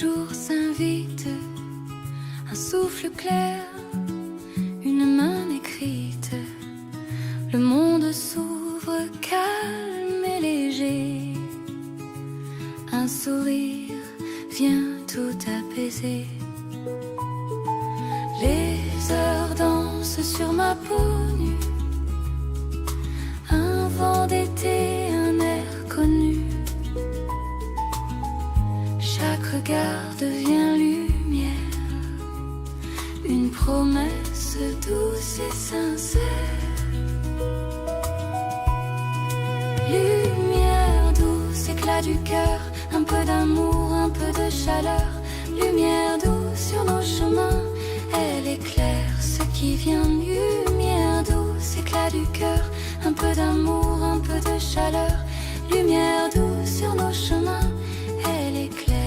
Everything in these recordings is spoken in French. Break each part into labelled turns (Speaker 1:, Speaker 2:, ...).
Speaker 1: jour s'invite, un souffle clair, une main écrite. Le monde s'ouvre calme et léger. Un sourire vient tout apaiser. Les heures dansent sur ma peau nue. Un vent d'été, un air connu. Chaque regard devient lumière. Une promesse douce et sincère. Lumière douce, éclat du cœur. Un peu d'amour, un peu de chaleur. Lumière douce sur nos chemins. Elle éclaire ce qui vient. Lumière douce, éclat du cœur. Un peu d'amour, un peu de chaleur. Lumière douce sur nos chemins. Elle éclaire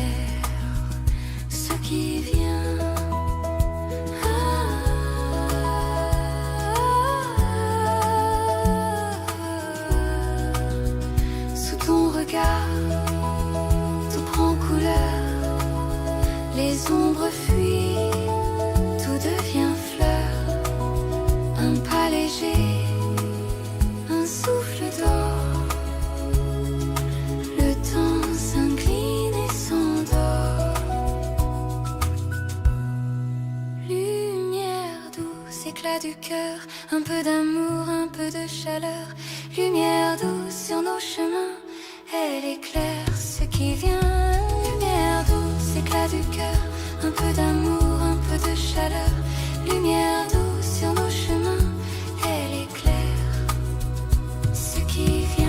Speaker 1: ce qui vient. Sous ton regard, tout prend couleur. Les ombres fuient, tout devient fleur. Un pas léger, un souffle d'or. Le temps s'incline et s'endort. Lumière douce, éclat du cœur. Un peu d'amour, un peu de chaleur. Lumière douce sur nos chemins. Elle éclaire ce qui vient. Lumière douce, éclat du cœur. Un peu d'amour, un peu de chaleur. Lumière douce sur nos chemins. Elle éclaire ce qui vient.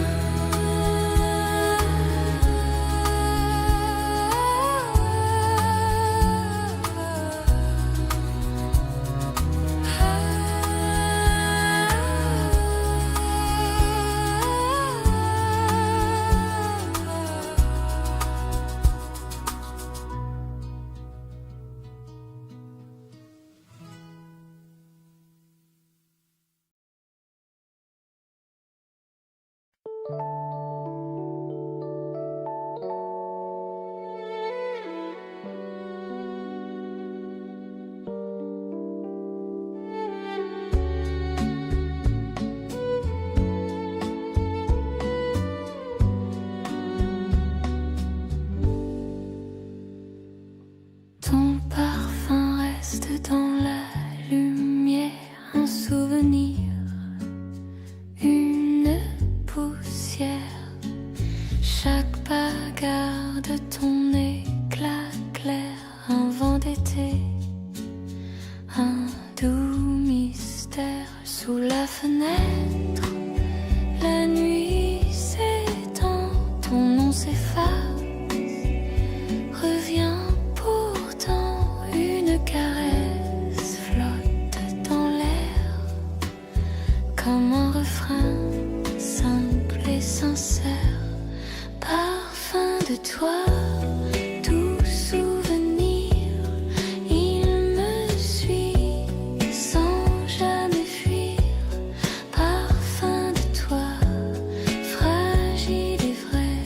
Speaker 1: Ton parfum reste dans la lumière, un souvenir, une poussière. Chaque pas garde ton éclat clair, un vent d'été, un doux mystère. Sous la fenêtre, la nuit s'étend, ton nom s'efface, revient. Une caresse flotte dans l'air, comme un refrain simple et sincère. Parfum de toi, doux souvenir, il me suit sans jamais fuir. Parfum de toi, fragile et vrai,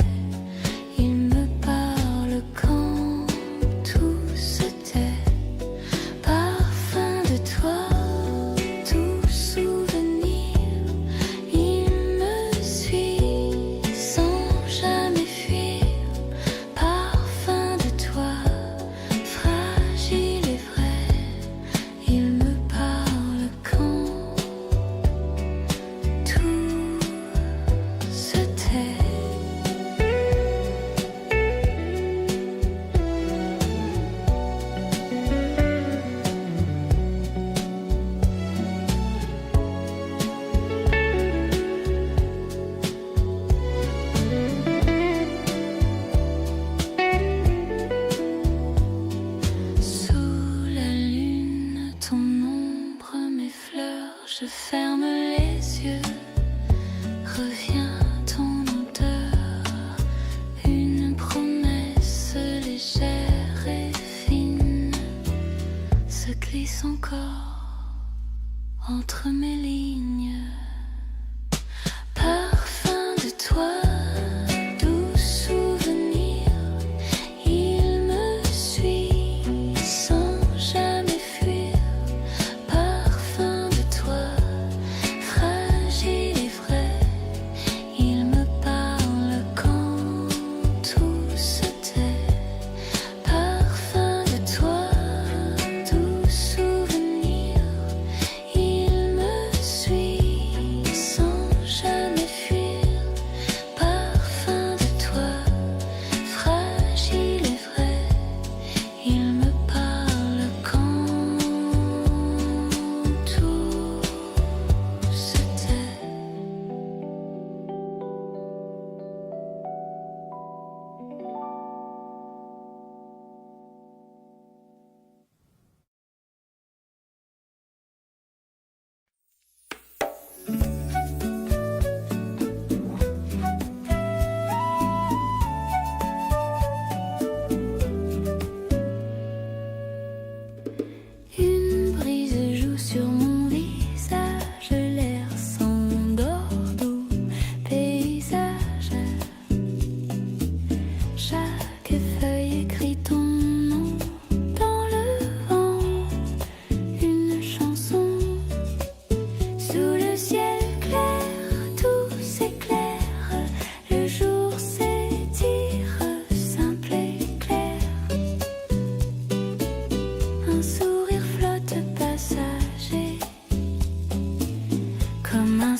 Speaker 1: il me parle quand tout se tait. Parfum de toi, tout souvenir, il me suit sans jamais fuir. Parfum de toi, fragile et vrai, il me parle quand tout se tait. Sous la lune, ton ombre m'effleure, je ferme les yeux, revient ton odeur, une promesse légère et fine, se glisse encore entre mes lignes. Parfum de toi, doux souvenir, il me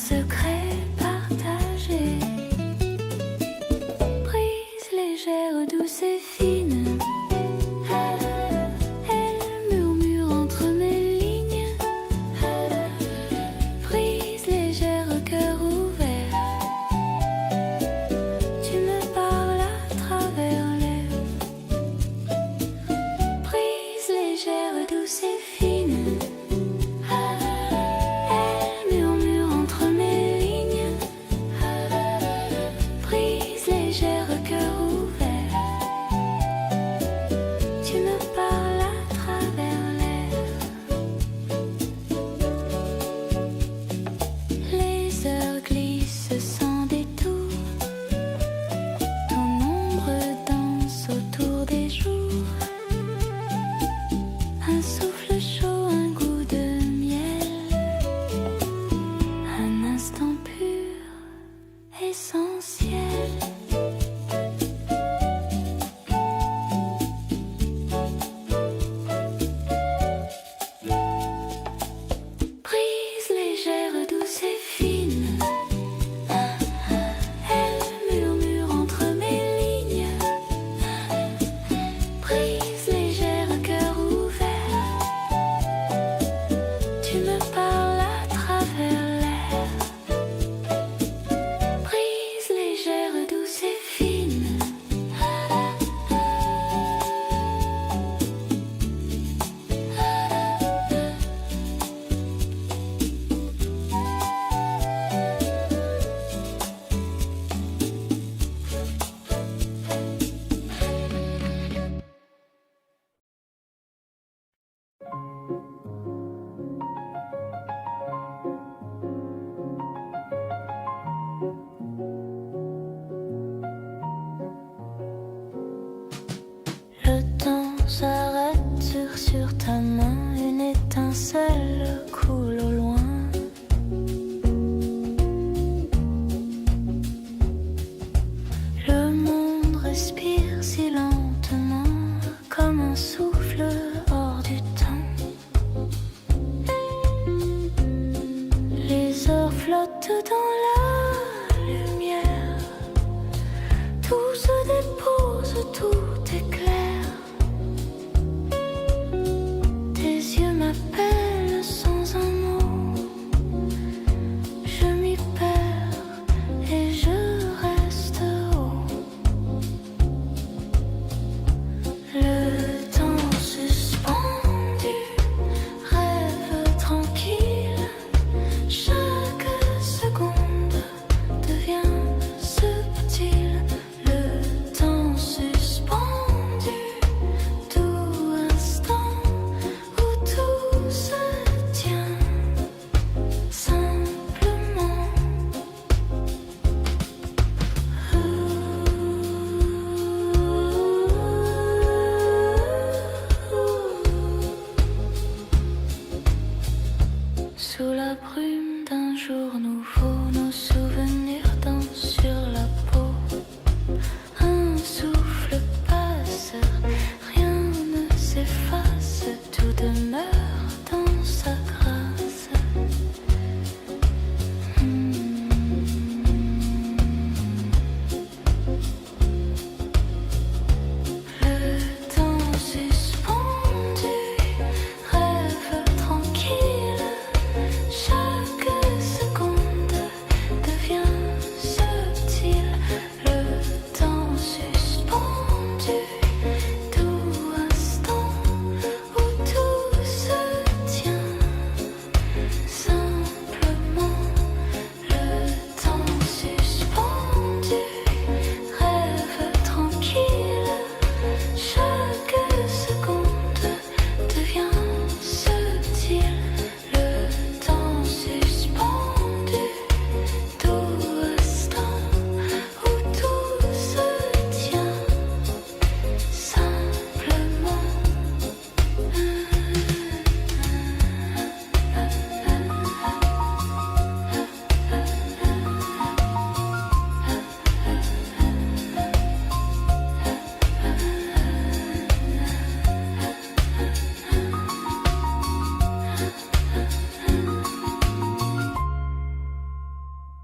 Speaker 1: secret partagé. Brise légère, douce et fine, elle murmure entre mes lignes. Brise légère, cœur ouvert, tu me parles à travers l'air. Brise légère, douce et fine, elle murmure entre mes lignes. Brise légère, cœur ouvert, tu me parles à travers l'air. Les heures glissent sans détour, ton ombre danse autour des jours. Un souffle chaud, un goût de miel, un instant pur, essentiel. Brise légère, douce et fine, elle murmure entre mes lignes. Brise légère, cœur ouvert, tu me parles à travers l'air. Brise légère, douce et fine, le temps s'arrête sur ta main, une étincelle coule au loin. Le monde respire si lentement, comme un souffle hors du temps. Les heures flottent dans la lumière, tout se dépose, tout est clair. Tes yeux m'appellent sans un mot, je m'y perds et je reste haut. Le temps suspendu, rêve tranquille, chaque seconde devient subtil. Le temps suspendu, tout instant où tout se tient simplement. Sous la brume d'un jour nouveau, nos souvenirs